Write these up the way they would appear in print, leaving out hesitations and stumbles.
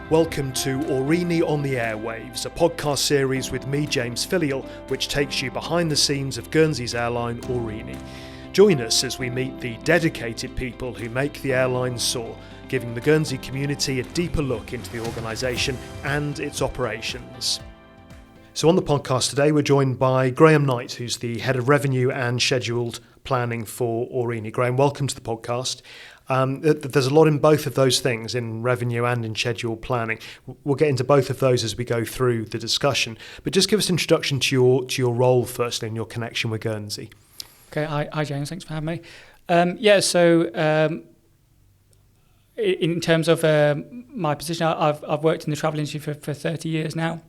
Welcome to Aurigny On The Airwaves, a podcast series with me, James Filleul, which takes you behind the scenes of Guernsey's airline, Aurigny. Join us as we meet the dedicated people who make the airline soar, giving the Guernsey community a deeper look into the organisation and its operations. So on the podcast today, we're joined by Graham Knight, who's the Head of Revenue and Scheduled Planning for Aurigny. Graham, welcome to the podcast. There's a lot in both of those things, in revenue and in scheduled planning. We'll get into both of those as we go through the discussion. But just give us an introduction to your role firstly and your connection with Guernsey. Okay, hi James, thanks for having me. In terms of my position, I've worked in the travel industry for 30 years now.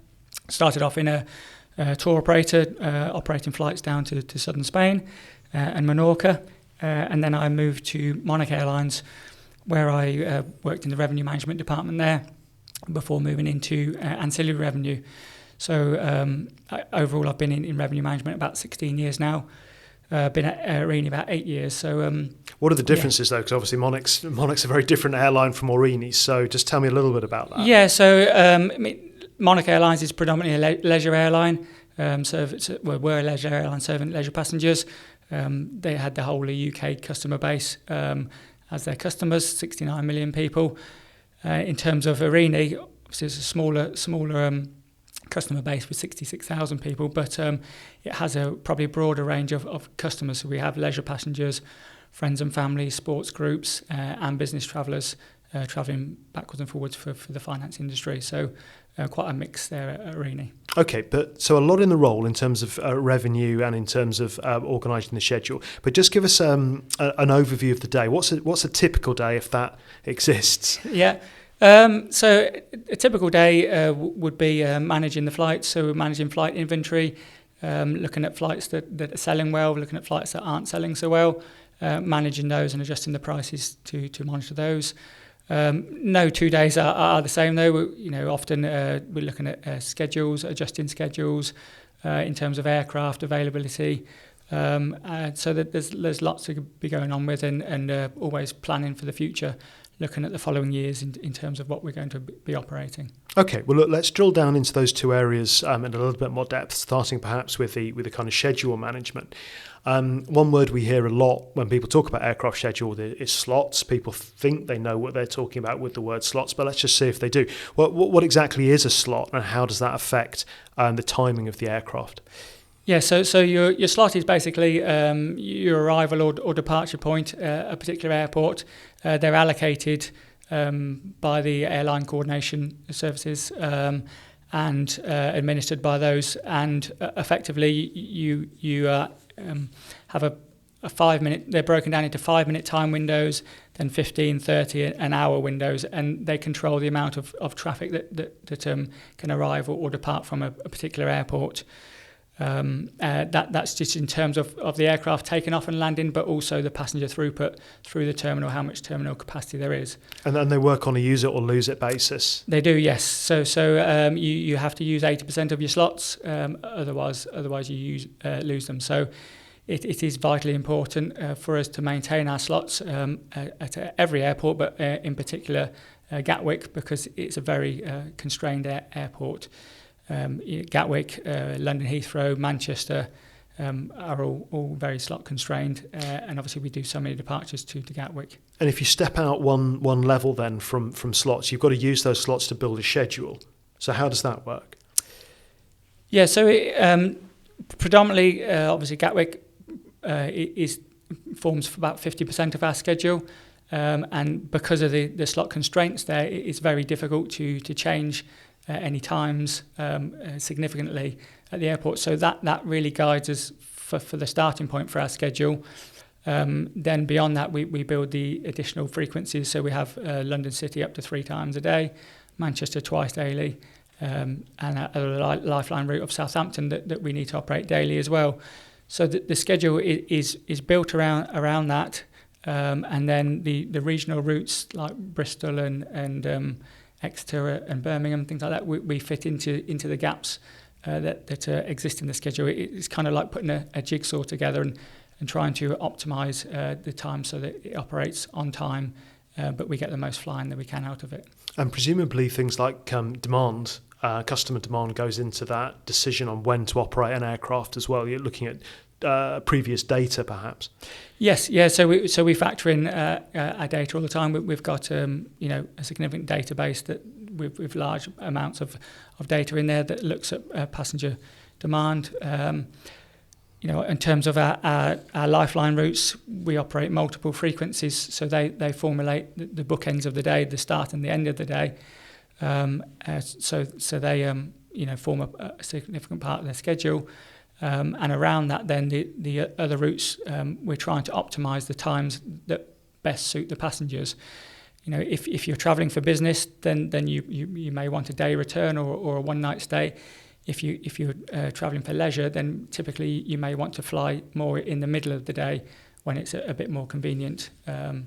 Started off in a tour operator, operating flights down to southern Spain and Menorca. And then I moved to Monarch Airlines, where I worked in the revenue management department there before moving into ancillary revenue. So overall, I've been in revenue management about 16 years now. Been at Aurigny about 8 years. So, what are the differences though? Because obviously Monarch's a very different airline from Aurigny. So just tell me a little bit about that. Yeah. So Monarch Airlines is predominantly a leisure airline. We're a leisure airline serving leisure passengers. They had the whole UK customer base as their customers, 69 million people. In terms of Aurigny, obviously it's a smaller customer base with 66,000 people, but it has probably a broader range of customers. So we have leisure passengers, friends and family, sports groups, and business travellers travelling backwards and forwards for the finance industry. So quite a mix there at Aurigny. Okay, but so a lot in the role in terms of revenue and in terms of organising the schedule. But just give us an overview of the day. What's a typical day, if that exists? Yeah. So a typical day would be managing the flights. So we're managing flight inventory, looking at flights that are selling well, looking at flights that aren't selling so well, managing those and adjusting the prices to monitor those. No 2 days are the same though. Often we're looking at schedules, adjusting schedules in terms of aircraft availability. So that there's lots to be going on with, and always planning for the future, looking at the following years in terms of what we're going to be operating. Okay, well look, let's drill down into those two areas in a little bit more depth, starting perhaps with the kind of schedule management. One word we hear a lot when people talk about aircraft schedule is slots. People think they know what they're talking about with the word slots, but let's just see if they do. What exactly is a slot, and how does that affect the timing of the aircraft? Yeah, so your slot is basically your arrival or departure point at a particular airport. They're allocated by the airline coordination services and administered by those. And effectively, you have a 5 minute. They're broken down into 5 minute time windows, then 15, 30, an hour windows, and they control the amount of traffic that can arrive or depart from a particular airport. That's just in terms of the aircraft taking off and landing, but also the passenger throughput through the terminal, how much terminal capacity there is. And then they work on a use it or lose it basis? They do, yes. So you have to use 80% of your slots, otherwise you lose them. So it is vitally important for us to maintain our slots at every airport, but in particular Gatwick, because it's a very constrained airport. Gatwick, London Heathrow, Manchester are all very slot constrained, and obviously we do so many departures to Gatwick. And if you step out one level then from slots, you've got to use those slots to build a schedule. So how does that work? Yeah, so predominantly, obviously Gatwick forms about 50% of our schedule, and because of the slot constraints there, it's very difficult to change any times significantly at the airport. So that really guides us for the starting point for our schedule. Then beyond that, we build the additional frequencies. So we have London City up to 3 times a day, Manchester twice daily, and a lifeline route of Southampton that we need to operate daily as well. So the schedule is built around that. And then the regional routes like Bristol and Exeter and Birmingham, things like that, we fit into the gaps that exist in the schedule. It's kind of like putting a jigsaw together and trying to optimise the time so that it operates on time but we get the most flying that we can out of it. And presumably things like demand, customer demand goes into that decision on when to operate an aircraft as well. You're looking at previous data, perhaps. Yes, yeah. So we factor in our data all the time. We've got a significant database that with large amounts of data in there that looks at passenger demand. In terms of our lifeline routes, we operate multiple frequencies, so they formulate the bookends of the day, the start and the end of the day. So they form a significant part of their schedule. And around that, then the other routes, we're trying to optimise the times that best suit the passengers. If you're travelling for business, then you may want a day return or a one night stay. If you're travelling for leisure, then typically you may want to fly more in the middle of the day when it's a bit more convenient than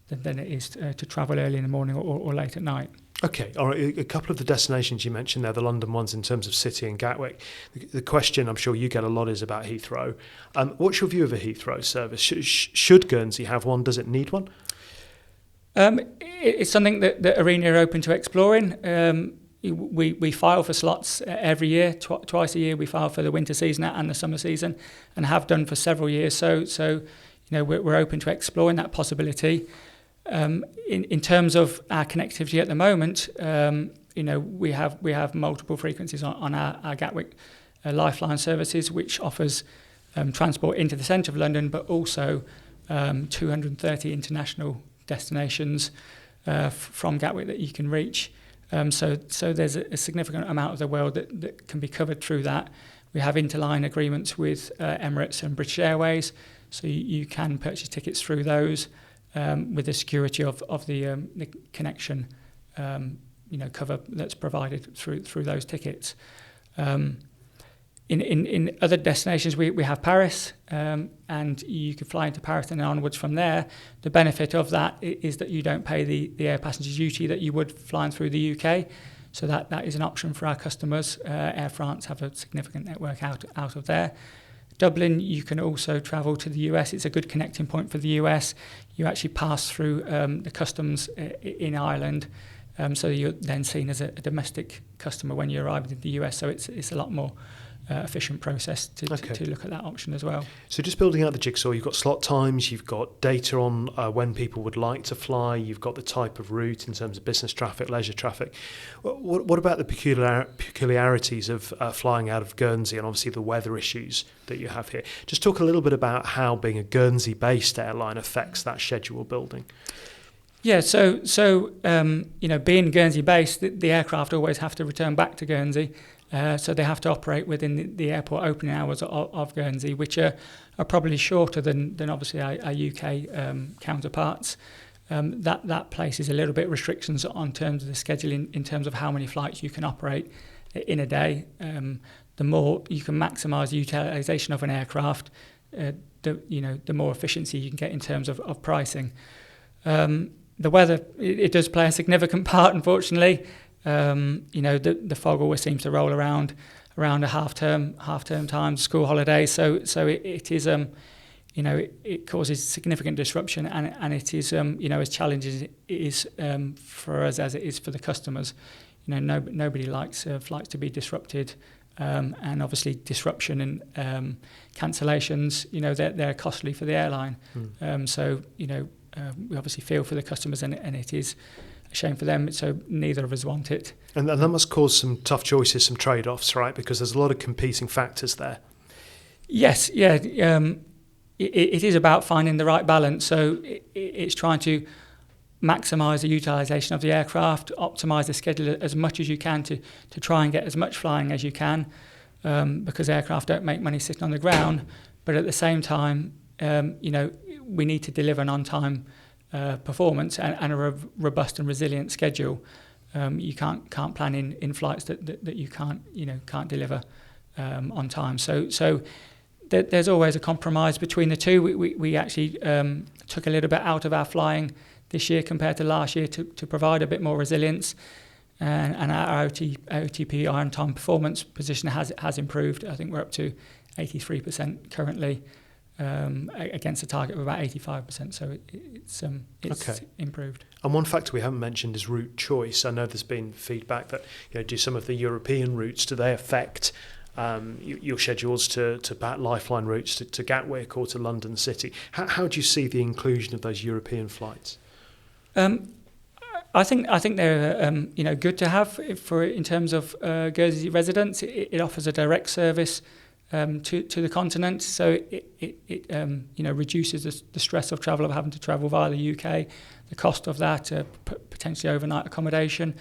it is to travel early in the morning or late at night. Okay, all right. A couple of the destinations you mentioned there, the London ones in terms of City and Gatwick. The question I'm sure you get a lot is about Heathrow. What's your view of a Heathrow service? Should Guernsey have one? Does it need one? It's something that Aurigny are open to exploring. We file for slots every year, twice a year. We file for the winter season and the summer season, and have done for several years. So we're open to exploring that possibility. In terms of our connectivity at the moment, we have multiple frequencies on our Gatwick lifeline services, which offers transport into the centre of London, but also 230 international destinations from Gatwick that you can reach. So there's a significant amount of the world that can be covered through that. We have interline agreements with Emirates and British Airways, so you can purchase tickets through those with the security of the connection cover that's provided through those tickets. In other destinations, we have Paris, and you can fly into Paris and onwards from there. The benefit of that is that you don't pay the air passenger duty that you would flying through the UK. So that is an option for our customers. Air France have a significant network out of there. Dublin, you can also travel to the US. It's a good connecting point for the US. You actually pass through the customs in Ireland, so you're then seen as a domestic customer when you arrive in the US. So it's a lot more efficient process to look at that option as well. So just building out the jigsaw, you've got slot times, you've got data on when people would like to fly, you've got the type of route in terms of business traffic, leisure traffic. What about the peculiarities of flying out of Guernsey and obviously the weather issues that you have here? Just talk a little bit about how being a Guernsey-based airline affects that schedule building. Yeah, so being Guernsey-based, the aircraft always have to return back to Guernsey. So they have to operate within the airport opening hours of Guernsey, which are probably shorter than obviously our UK counterparts. That places a little bit restrictions on terms of the scheduling in terms of how many flights you can operate in a day. The more you can maximise the utilisation of an aircraft, the more efficiency you can get in terms of pricing. The weather, it does play a significant part, unfortunately. The fog always seems to roll around a half term time, school holidays. So it is it causes significant disruption, and it is as challenging as it is for us as it is for the customers. Nobody likes flights to be disrupted, and obviously disruption and cancellations. They're costly for the airline. We obviously feel for the customers, and it is a shame for them, so neither of us want it. And that must cause some tough choices, some trade-offs, right? Because there's a lot of competing factors there. Yes, yeah. It is about finding the right balance. So it's trying to maximise the utilisation of the aircraft, optimise the schedule as much as you can to try and get as much flying as you can, because aircraft don't make money sitting on the ground. But at the same time, we need to deliver an on-time performance and a robust and resilient schedule. You can't plan in flights that you can't deliver on time. So there's always a compromise between the two. We actually took a little bit out of our flying this year compared to last year to provide a bit more resilience, and our OTP on time performance position has improved. I think we're up to 83% currently. against a target of about 85%. So it's Okay. improved. And one factor we haven't mentioned is route choice. I know there's been feedback that, do some of the European routes, do they affect your schedules to Lifeline routes to Gatwick or to London City? How do you see the inclusion of those European flights? I think they're good to have in terms of Guernsey residents. It offers a direct service to the continent, so it reduces the stress of travel, of having to travel via the UK, the cost of that, potentially overnight accommodation.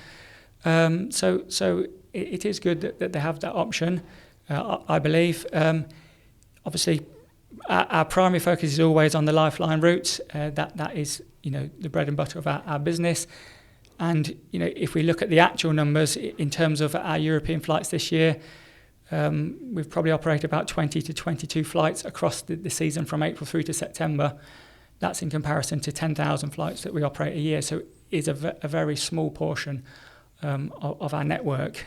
So it is good that they have that option. I believe. Obviously, our primary focus is always on the Lifeline routes. That is the bread and butter of our business. And if we look at the actual numbers in terms of our European flights this year, we've probably operated about 20 to 22 flights across the season from April through to September. That's in comparison to 10,000 flights that we operate a year. So it is a very small portion of our network.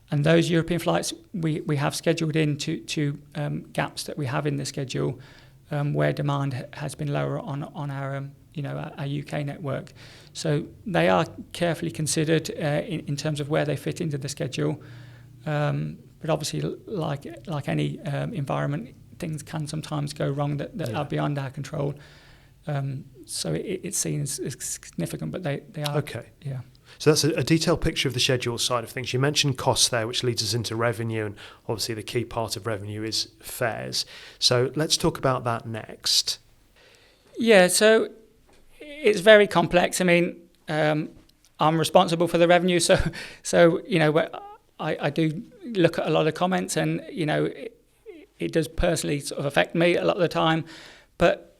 And those European flights we have scheduled into gaps that we have in the schedule where demand has been lower on our our UK network. So they are carefully considered in terms of where they fit into the schedule. But obviously, like any environment, things can sometimes go wrong that are beyond our control. So it's seen as significant, but they are. Okay. Yeah. So that's a detailed picture of the schedule side of things. You mentioned costs there, which leads us into revenue, and obviously the key part of revenue is fares. So let's talk about that next. Yeah, so it's very complex. I mean, I'm responsible for the revenue, so I do look at a lot of comments, and it does personally sort of affect me a lot of the time. But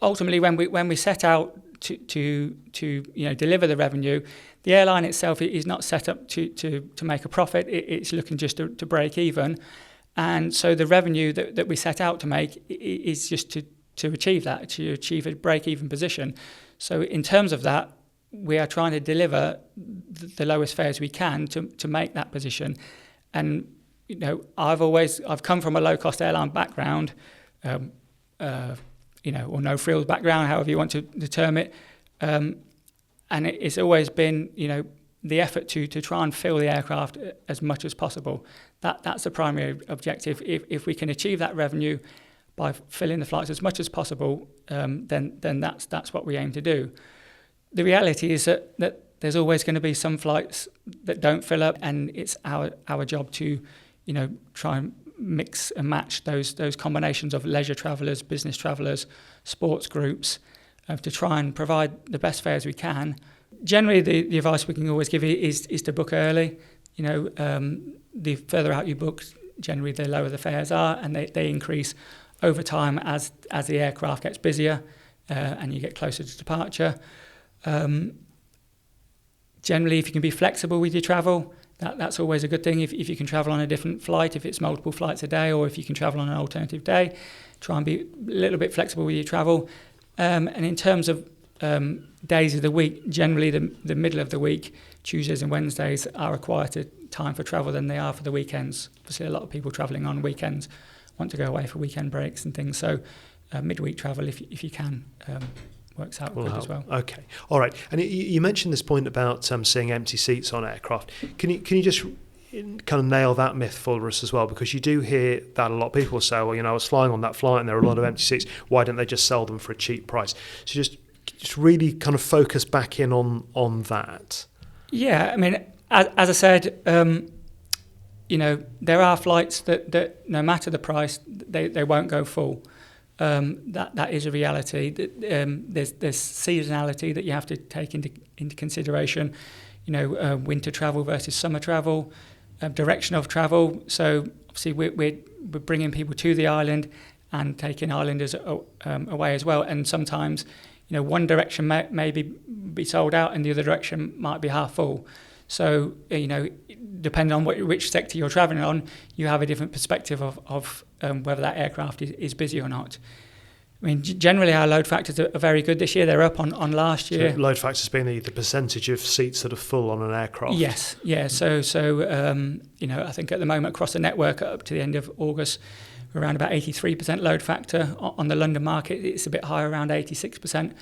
ultimately, when we set out to deliver the revenue, the airline itself is not set up to make a profit. It's looking just to break even, and so the revenue that we set out to make is just to achieve that, to achieve a break even position. So in terms of that, we are trying to deliver the lowest fares we can to make that position. And I've come from a low cost airline background, or no frills background, however you want to term it. And it's always been, the effort to try and fill the aircraft as much as possible. That's the primary objective. If we can achieve that revenue by filling the flights as much as possible, then that's what we aim to do. The reality is that there's always going to be some flights that don't fill up, and it's our job to, try and mix and match those combinations of leisure travellers, business travellers, sports groups, to try and provide the best fares we can. Generally, the advice we can always give is to book early. The further out you book, generally the lower the fares are, and they increase over time as the aircraft gets busier and you get closer to departure. Generally, if you can be flexible with your travel, that's always a good thing. If you can travel on a different flight, if it's multiple flights a day, or if you can travel on an alternative day, try and be a little bit flexible with your travel. And in terms of days of the week, generally the middle of the week, Tuesdays and Wednesdays, are a quieter time for travel than they are for the weekends. Obviously, a lot of people travelling on weekends want to go away for weekend breaks and things. So midweek travel, if you can, works out good as well. Okay, all right. And you mentioned this point about seeing empty seats on aircraft. Can you just kind of nail that myth for us as well? Because you do hear that a lot of people say, well, I was flying on that flight and there are a lot of empty seats. Why don't they just sell them for a cheap price? So just really kind of focus back in on that. Yeah, I mean, as I said, there are flights that no matter the price, they won't go full. That is a reality. There's seasonality that you have to take into consideration. Winter travel versus summer travel, direction of travel. So obviously we're bringing people to the island and taking islanders away as well. And sometimes, one direction may be sold out and the other direction might be half full. So depending on which sector you're travelling on, you have a different perspective of whether that aircraft is busy or not. I mean, generally our load factors are very good this year. They're up on last year. So load factors being the percentage of seats that are full on an aircraft. Yes, yeah. So I think at the moment across the network up to the end of August, around about 83% load factor. On the London market, it's a bit higher, around 86%,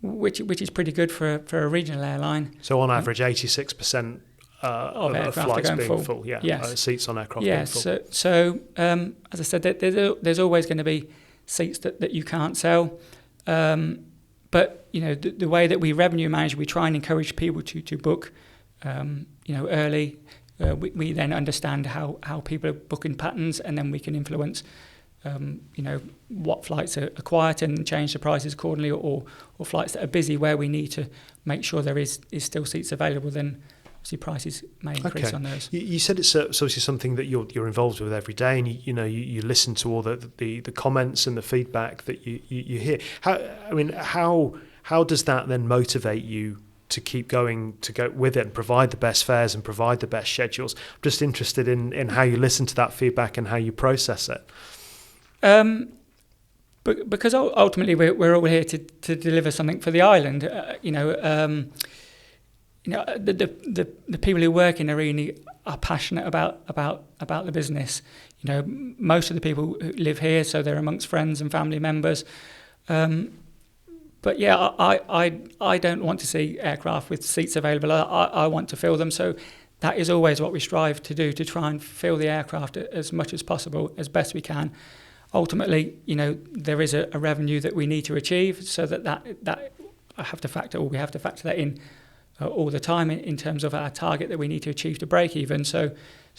which is pretty good for a regional airline. So on average, 86% of flights being full. Yes. Seats on aircraft being full. So as I said, there's always going to be seats that you can't sell. But the way that we revenue manage, we try and encourage people to book early. We then understand how people are booking patterns, and then we can influence what flights are quiet and change the prices accordingly, or flights that are busy where we need to make sure there is still seats available. Then obviously prices may increase on those. You said it's obviously something that you're involved with every day, and you listen to all the comments and the feedback that you hear. How does that then motivate you to keep going, to go with it and provide the best fares and provide the best schedules? I'm just interested in how you listen to that feedback and how you process it. Because ultimately we're all here to deliver something for the island. The people who work in Aurigny are passionate about the business. Most of the people who live here, so they're amongst friends and family members. But yeah, I don't want to see aircraft with seats available. I want to fill them. So that is always what we strive to do, to try and fill the aircraft as much as possible, as best we can. Ultimately, there is a revenue that we need to achieve, so that we have to factor that in all the time in terms of our target that we need to achieve to break even. So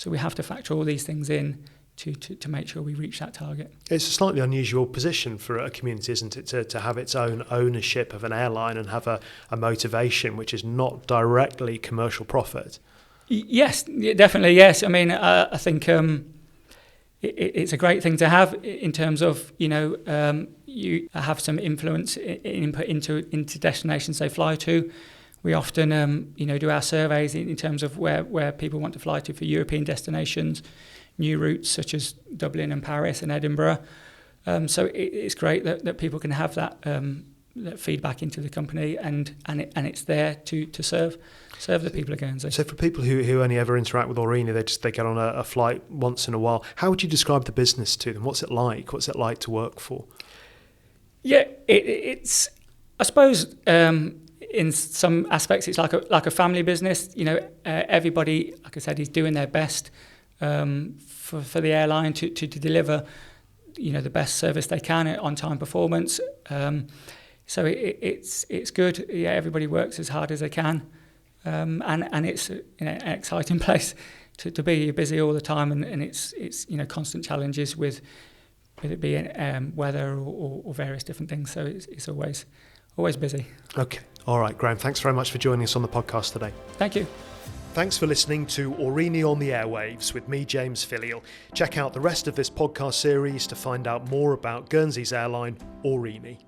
we have to factor all these things in to make sure we reach that target. It's a slightly unusual position for a community, isn't it, to have its own ownership of an airline and have a motivation which is not directly commercial profit. Yes, definitely, yes. I mean, I think it's a great thing to have in terms of, you have some influence input into destinations they fly to. We often, do our surveys in terms of where people want to fly to for European destinations, new routes such as Dublin and Paris and Edinburgh. So it's great that people can have that feedback into the company, and it's there to serve the people of Guernsey. So for people who only ever interact with Aurigny, they get on a flight once in a while. How would you describe the business to them? What's it like? What's it like to work for? Yeah, it's I suppose in some aspects it's like a family business. Everybody, like I said, is doing their best for the airline to deliver the best service they can, on time performance. So it's good. Yeah, everybody works as hard as they can, and it's an exciting place to be. You're busy all the time, and it's constant challenges with it being weather or various different things. So it's always busy. Okay, all right, Graham. Thanks very much for joining us on the podcast today. Thank you. Thanks for listening to Aurigny on the Airwaves with me, James Filleul. Check out the rest of this podcast series to find out more about Guernsey's airline, Aurigny.